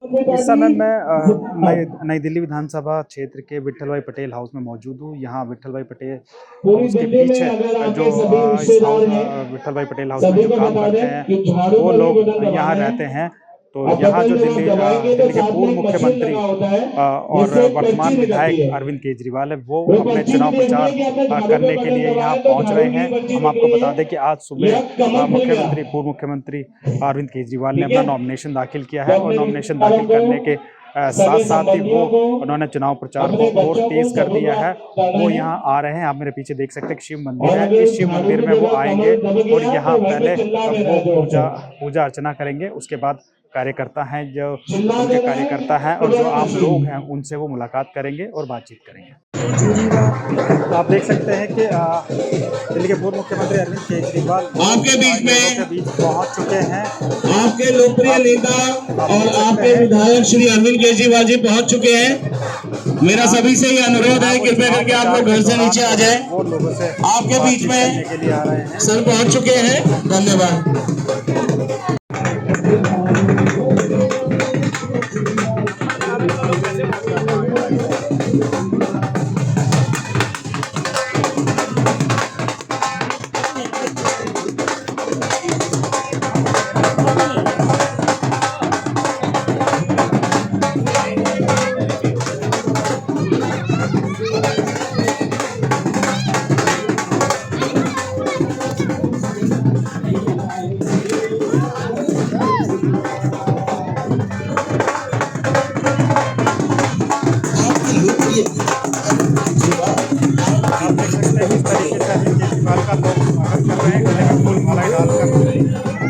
इस समय मैं नई दिल्ली विधानसभा क्षेत्र के विट्ठल भाई पटेल हाउस में मौजूद हूँ। यहाँ विट्ठल भाई पटेल हाउस के पीछे जो इस हाउस विट्ठल भाई पटेल हाउस में जो काम करते हैं वो लोग यहाँ रहते हैं। तो यहाँ जो दिल्ली के पूर्व मुख्यमंत्री और वर्तमान विधायक अरविंद केजरीवाल है वो अपने चुनाव प्रचार करने के लिए यहाँ पहुँच रहे हैं। हम आपको बता दें कि आज सुबह पूर्व मुख्यमंत्री अरविंद केजरीवाल ने अपना नॉमिनेशन दाखिल किया है और नॉमिनेशन दाखिल करने के साथ साथ ही वो उन्होंने चुनाव प्रचार को और तेज कर दिया है। वो यहाँ आ रहे हैं, आप मेरे पीछे देख सकते हैं शिव मंदिर है, इस शिव मंदिर में वो आएंगे और यहाँ पहले वो पूजा अर्चना करेंगे। उसके बाद कार्यकर्ता हैं जो उनके कार्यकर्ता हैं और जो आम लोग हैं उनसे वो मुलाकात करेंगे और बातचीत करेंगे। तो आप देख सकते हैं कि दिल्ली के पूर्व मुख्यमंत्री अरविंद केजरीवाल आपके बीच पहुंच चुके हैं। आपके लोकप्रिय नेता और आपके विधायक श्री अरविंद केजरीवाल जी पहुंच चुके हैं। मेरा सभी से ये अनुरोध है कृपया करके आप लोग घर से नीचे आ जाएं। वो लोगों से आपके बीच में सर पहुंच चुके हैं। धन्यवाद।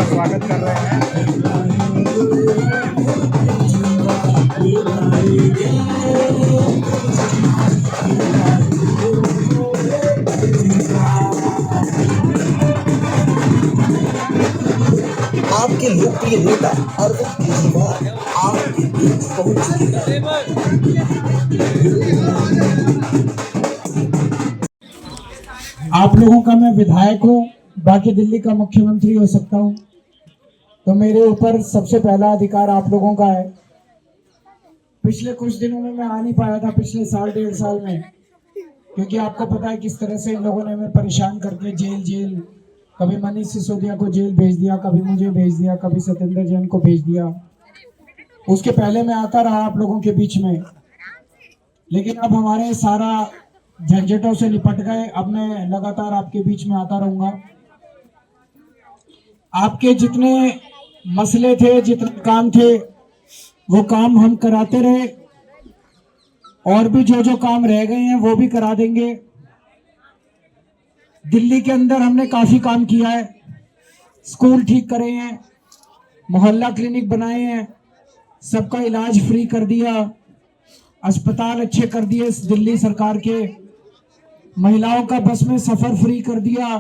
स्वागत कर रहे हैं। आपके लोकप्रिय नेता अरविंद केजरीवाल आपके बीच पहुंच चुके हैं। आप लोगों का मैं विधायक हूँ, बाकी दिल्ली का मुख्यमंत्री हो सकता हूँ, तो मेरे ऊपर सबसे पहला अधिकार आप लोगों का है। पिछले कुछ दिनों में मैं आ नहीं पाया था, पिछले साल 1.5 साल में, क्योंकि आपको पता है किस तरह से इन लोगों ने हमें परेशान करके जेल कभी मनीष सिसोदिया को जेल भेज दिया, कभी मुझे भेज दिया, कभी सत्येंद्र जैन को भेज दिया। उसके पहले मैं आता रहा आप लोगों के बीच में, लेकिन अब हमारे सारा झंझटों से निपट गए। अब मैं लगातार आपके बीच में आता रहूंगा। आपके जितने मसले थे, जितने काम थे, वो काम हम कराते रहे और भी जो काम रह गए हैं वो भी करा देंगे। दिल्ली के अंदर हमने काफी काम किया है, स्कूल ठीक करे हैं, मोहल्ला क्लिनिक बनाए हैं, सबका इलाज फ्री कर दिया, अस्पताल अच्छे कर दिए दिल्ली सरकार के, महिलाओं का बस में सफर फ्री कर दिया,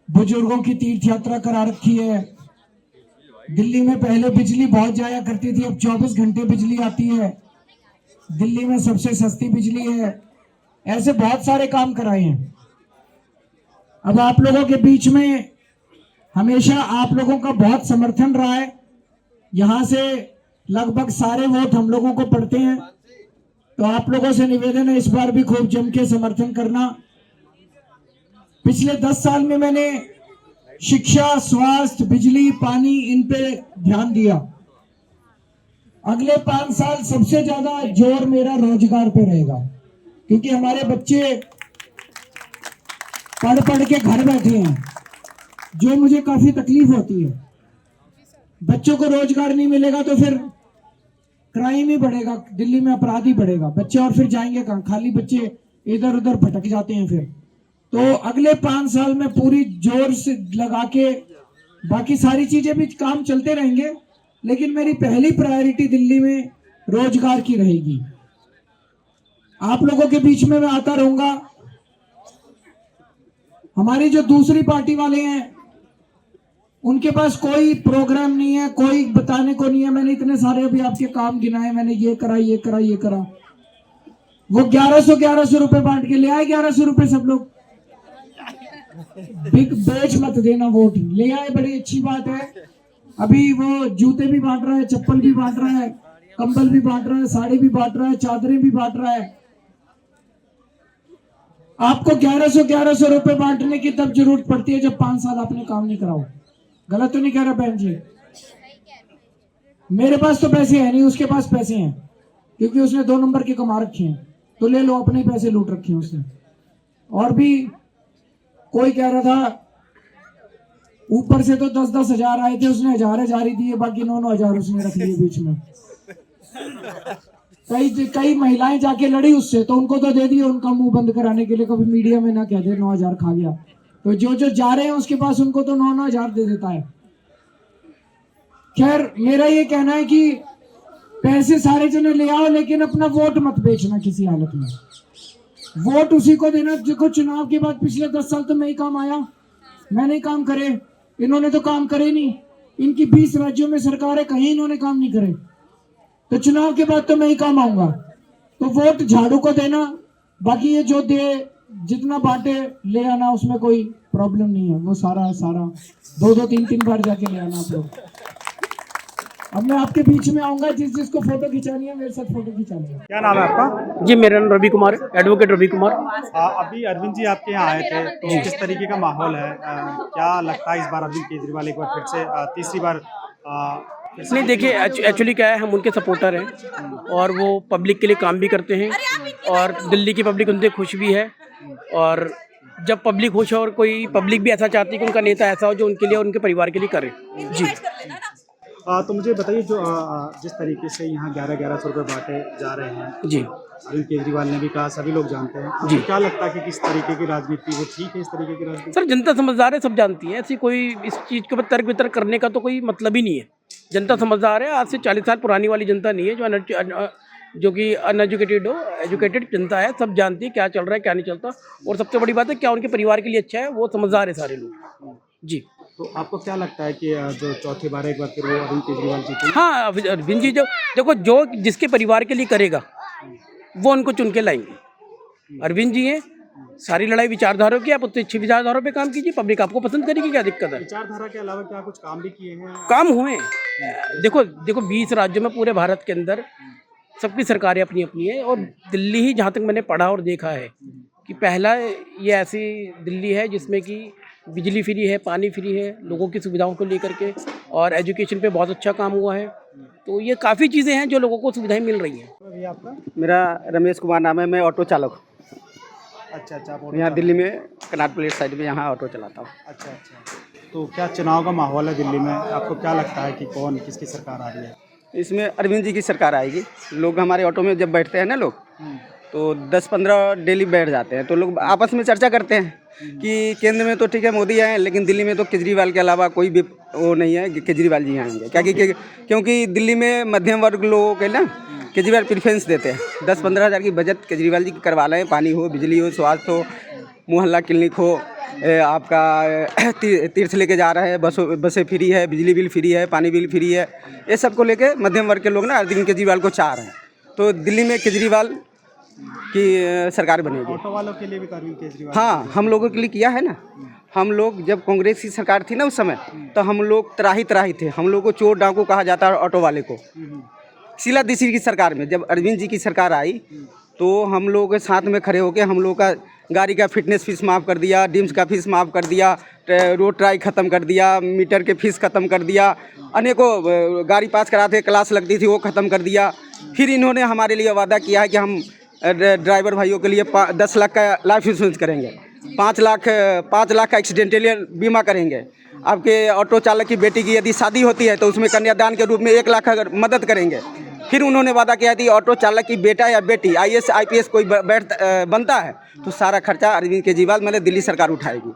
बुजुर्गों की तीर्थ यात्रा करा रखी है। दिल्ली में पहले बिजली बहुत जाया करती थी, अब 24 घंटे बिजली आती है। दिल्ली में सबसे सस्ती बिजली है। ऐसे बहुत सारे काम कराए हैं। अब आप लोगों के बीच में हमेशा आप लोगों का बहुत समर्थन रहा है। यहां से लगभग सारे वोट हम लोगों को पड़ते हैं, तो आप लोगों से निवेदन है इस बार भी खूब जम के समर्थन करना। पिछले 10 साल में मैंने शिक्षा, स्वास्थ्य, बिजली, पानी, इन पे ध्यान दिया। अगले 5 साल सबसे ज्यादा जोर मेरा रोजगार पे रहेगा, क्योंकि हमारे बच्चे पढ़ के घर बैठे हैं, जो मुझे काफी तकलीफ होती है। बच्चों को रोजगार नहीं मिलेगा तो फिर क्राइम ही बढ़ेगा, दिल्ली में अपराध ही बढ़ेगा, बच्चे और फिर जाएंगे कहां? खाली बच्चे इधर उधर भटक जाते हैं फिर। तो अगले 5 साल में पूरी जोर से लगा के, बाकी सारी चीजें भी काम चलते रहेंगे, लेकिन मेरी पहली प्रायोरिटी दिल्ली में रोजगार की रहेगी। आप लोगों के बीच में मैं आता रहूंगा। हमारी जो दूसरी पार्टी वाले हैं उनके पास कोई प्रोग्राम नहीं है, कोई बताने को नहीं है। मैंने इतने सारे अभी आपके काम गिनाए, मैंने ये करा ये करा ये करा। वो 1100 रुपए बांट के ले आए, 1100 रुपए सब लोग। बिग बेच मत देना वोट, ले आए, बड़ी अच्छी बात है। अभी वो जूते भी बांट रहा है, चप्पल भी बांट रहा है, कंबल भी बांट रहा है, साड़ी भी बांट रहा है, चादरें भी बांट रहा है। आपको 1100 रुपए बांटने की तब जरूरत पड़ती है जब 5 साल आपने काम नहीं कराओ। गलत तो नहीं कह रहा बहन जी? मेरे पास तो पैसे है नहीं, उसके पास पैसे हैं, क्योंकि उसने 2 नंबर के कमा रखे हैं, तो ले लो, अपने पैसे लूट रखे हैं उसने। और भी कोई कह रहा था ऊपर से तो 10-10 हजार आए थे, उसने हजार ही दिए, बाकी 9-9 हजार उसने रख लिए बीच में। कई महिलाएं जाके लड़ी उससे, तो उनको तो दे दिए, उनका मुंह बंद कराने के लिए, कभी मीडिया में ना कह दे 9 हजार खा गया। तो जो जा रहे हैं उसके पास, उनको तो 9-9 हजार दे देता है। खैर, मेरा ये कहना है कि पैसे सारे जने ले आओ, लेकिन अपना वोट मत बेचना किसी हालत में। वोट उसी को देना जिसको चुनाव के बाद पिछले 10 साल तो मैं ही काम आया, मैंने ही काम करे, इन्होंने तो काम करे नहीं। इनकी 20 राज्यों में सरकार है, कहीं इन्होंने काम नहीं करे, तो चुनाव के बाद तो मैं ही काम आऊंगा। तो वोट झाड़ू को देना, बाकी ये जो दे जितना बांटे ले आना, उसमें कोई प्रॉब्लम नहीं है। वो सारा 2-2, 3-3 बार जाके ले आना आप लोग। अब मैं आपके बीच में आऊंगा, जिसको फोटो खिंचानी है मेरे साथ फोटो खिंचा लेगा। क्या नाम है आपका? जी, मेरा नाम रवि कुमार, एडवोकेट रवि कुमार। अभी अरविंद जी आपके यहाँ आए थे, तो किस तरीके का माहौल है? क्या लगता है इस बार अरविंद केजरीवाल एक बार फिर से तीसरी बार नहीं, देखिए एक्चुअली क्या है, हम उनके सपोर्टर हैं और वो पब्लिक के लिए काम भी करते हैं, और दिल्ली की पब्लिक उनसे खुश भी है। और जब पब्लिक खुश हो, और कोई पब्लिक भी ऐसा चाहती है कि उनका नेता ऐसा हो जो उनके लिए और उनके परिवार के लिए करे। जी। तो मुझे बताइए, जो जिस तरीके से यहाँ 1100 रुपये बांटे जा रहे हैं, जी, अरविंद केजरीवाल ने भी कहा, सभी लोग जानते हैं जी। तो क्या लगता है कि किस तरीके की राजनीति वो ठीक है? इस तरीके की राजनीति सर, जनता समझदार है, सब जानती है, ऐसी कोई इस चीज़ के ऊपर तर्क वितर्क करने का तो कोई मतलब ही नहीं है। जनता समझदार है, आज से 40 साल पुरानी वाली जनता नहीं है जो कि अनएजुकेटेड हो, एजुकेटेड जनता है, सब जानती है क्या चल रहा है क्या नहीं चलता। और सबसे बड़ी बात है, क्या उनके परिवार के लिए अच्छा है, वो समझदार है सारे लोग। जी। तो आपको क्या लगता है कि जो चौथी बार एक बार फिर वो अरविंद केजरीवाल जीते? हाँ, अरविंद जी जो जिसके परिवार के लिए करेगा वो उनको चुन के लाएंगे। अरविंद जी हैं, सारी लड़ाई विचारधारा की, आप उतनी अच्छी विचारधारा पे काम कीजिए, पब्लिक आपको पसंद करेगी, क्या दिक्कत है? विचारधारा के अलावा क्या कुछ काम भी किए हैं? काम हुए। देखो 20 राज्यों में पूरे भारत के अंदर सबकी सरकारें अपनी अपनी है, और दिल्ली ही, जहाँ तक मैंने पढ़ा और देखा है, कि पहला ये ऐसी दिल्ली है जिसमें कि बिजली फ्री है, पानी फ्री है, लोगों की सुविधाओं को लेकर के, और एजुकेशन पे बहुत अच्छा काम हुआ है। तो ये काफ़ी चीज़ें हैं जो लोगों को सुविधाएं मिल रही हैं। ये आपका? मेरा रमेश कुमार नाम है, मैं ऑटो चालक हूँ। अच्छा, आप यहाँ दिल्ली में कनाट प्लेस साइड में यहाँ ऑटो चलाता हूँ। अच्छा। तो क्या चुनाव का माहौल है दिल्ली में? आपको क्या लगता है कि कौन किसकी सरकार आ रही है? इसमें अरविंद जी की सरकार आएगी। लोग हमारे ऑटो में जब बैठते हैं ना लोग, तो 10-15 डेली बैठ जाते हैं, तो लोग आपस में चर्चा करते हैं कि केंद्र में तो ठीक है मोदी आए, लेकिन दिल्ली में तो केजरीवाल के अलावा कोई भी वो नहीं है कि केजरीवाल जी आएंगे। क्योंकि दिल्ली में मध्यम वर्ग लोगों के ना केजरीवाल प्रेफरेंस देते हैं। 10-15 हज़ार की बजट केजरीवाल जी की करवा लें, पानी हो, बिजली हो, स्वास्थ्य हो, मोहल्ला क्लिनिक हो, आपका तीर्थ लेके जा रहे हैं, बसें फ्री है, बिजली बिल फ्री है, पानी बिल फ्री है, ये सब को लेके मध्यम वर्ग के लोग ना अरविंद केजरीवाल को चाह रहे हैं। तो दिल्ली में केजरीवाल की सरकार बनेगी। ऑटो वालों के लिए भी अरविंद केजरीवाल? हाँ, हम लोगों के लिए किया है ना। हम लोग जब कांग्रेस की सरकार थी ना उस समय, तो हम लोग त्राही थे, हम लोग को चोर डाकू कहा जाता है ऑटो वाले को। शीला दीक्षित की सरकार में जब अरविंद जी की सरकार आई, तो हम लोग के साथ में खड़े होकर हम लोग का गाड़ी का फिटनेस फीस माफ़ कर दिया, डिम्स का फीस माफ़ कर दिया, रोड ट्राई ख़त्म कर दिया, मीटर के फीस ख़त्म कर दिया, अनेकों गाड़ी पास कराते क्लास लगती थी वो ख़त्म कर दिया। फिर इन्होंने हमारे लिए वादा किया है कि हम ड्राइवर भाइयों के लिए 10 लाख का लाइफ इंश्योरेंस करेंगे, 5 लाख का एक्सीडेंटल बीमा करेंगे। आपके ऑटो चालक की बेटी की यदि शादी होती है तो उसमें कन्यादान के रूप में 1 लाख अगर मदद करेंगे। फिर उन्होंने वादा किया थी ऑटो चालक की बेटा या बेटी IAS IPS कोई बनता है तो सारा खर्चा अरविंद केजरीवाल मतलब दिल्ली सरकार उठाएगी।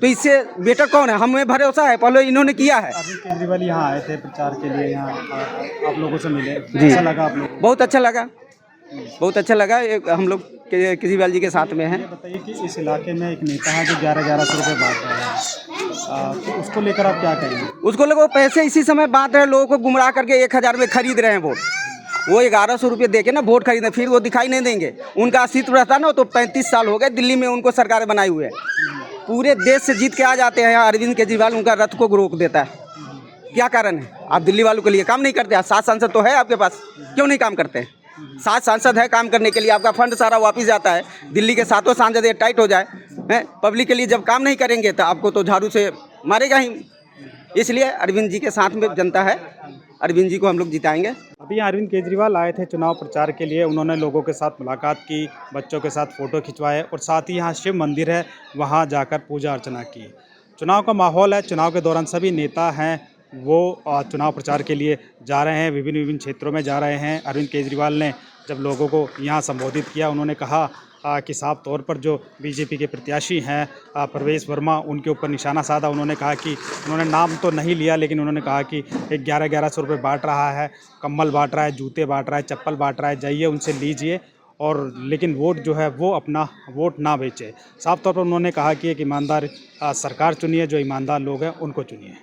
तो इससे बेटर कौन है? हमें भरोसा है, पहले इन्होंने किया है। अरविंद केजरीवाल यहाँ आए थे प्रचार के लिए, यहाँ आप लोगों से मिले, अच्छा लगा आप लोगों को? बहुत अच्छा लगा, बहुत अच्छा लगा। हम लोग केजरीवाल जी के साथ में हैं। ये बताइए कि इस इलाके में एक नेता है जो 1100 रुपये बांट रहा है, तो उसको लेकर आप क्या कहेंगे? उसको लोगों पैसे इसी समय बांट रहे हैं, लोगों को गुमराह करके 1000 में खरीद रहे हैं वोट। वो 1100 रुपये दे के ना वोट खरीदे, फिर वो दिखाई नहीं देंगे। उनका अस्तित्व रहता ना, तो 35 साल हो गए दिल्ली में उनको सरकार बनाए हुए। पूरे देश से जीत के आ जाते हैं यहाँ, अरविंद केजरीवाल उनका रथ को रोक देता है। क्या कारण है? आप दिल्ली वालों के लिए काम नहीं करते? 7 सांसद तो है आपके पास, क्यों नहीं काम करते हैं? 7 सांसद है काम करने के लिए, आपका फंड सारा वापस जाता है। दिल्ली के 7 सांसद ये टाइट हो जाए हैं, पब्लिक के लिए जब काम नहीं करेंगे तो आपको तो झाड़ू से मारेगा ही। इसलिए अरविंद जी के साथ में जनता है, अरविंद जी को हम लोग जिताएंगे। अभी यहाँ अरविंद केजरीवाल आए थे चुनाव प्रचार के लिए। उन्होंने लोगों के साथ मुलाकात की, बच्चों के साथ फ़ोटो खिंचवाए और साथ ही यहाँ शिव मंदिर है वहाँ जाकर पूजा अर्चना की। चुनाव का माहौल है। चुनाव के दौरान सभी नेता हैं वो चुनाव प्रचार के लिए जा रहे हैं, विभिन्न विभिन्न क्षेत्रों में जा रहे हैं। अरविंद केजरीवाल ने जब लोगों को यहाँ संबोधित किया, उन्होंने कहा कि साफ तौर पर जो बीजेपी के प्रत्याशी हैं प्रवेश वर्मा, उनके ऊपर निशाना साधा। उन्होंने कहा कि उन्होंने नाम तो नहीं लिया, लेकिन उन्होंने कहा कि 1100 रुपये बांट रहा है, कम्बल बांट रहा है, जूते बांट रहा है, चप्पल बांट रहा है, जाइए उनसे लीजिए और लेकिन वोट जो है वो अपना वोट ना बेचे। साफ तौर पर उन्होंने कहा कि एक ईमानदार सरकार चुनिए, जो ईमानदार लोग हैं उनको चुनिए।